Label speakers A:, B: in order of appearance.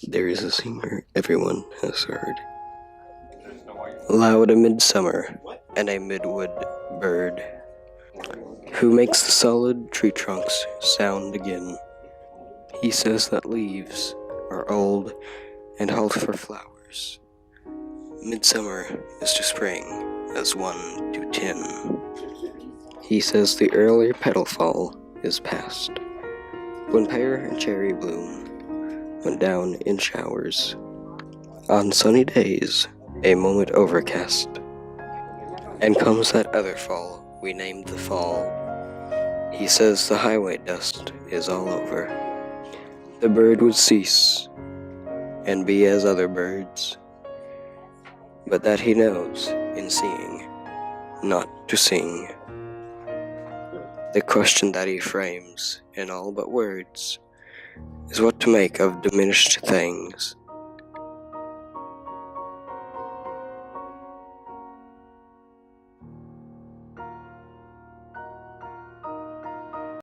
A: There is a singer everyone has heard, loud a midsummer and a midwood bird, who makes the solid tree trunks sound again. He says that leaves are old and halt for flowers. Midsummer is to spring as 1 to 10. He says the earlier petal fall is past, when pear and cherry bloom went down in showers. On sunny days, a moment overcast, and comes that other fall we named the fall. He says the highway dust is all over. The bird would cease and be as other birds, but that he knows in seeing not to sing. The question that he frames in all but words is what to make of diminished things.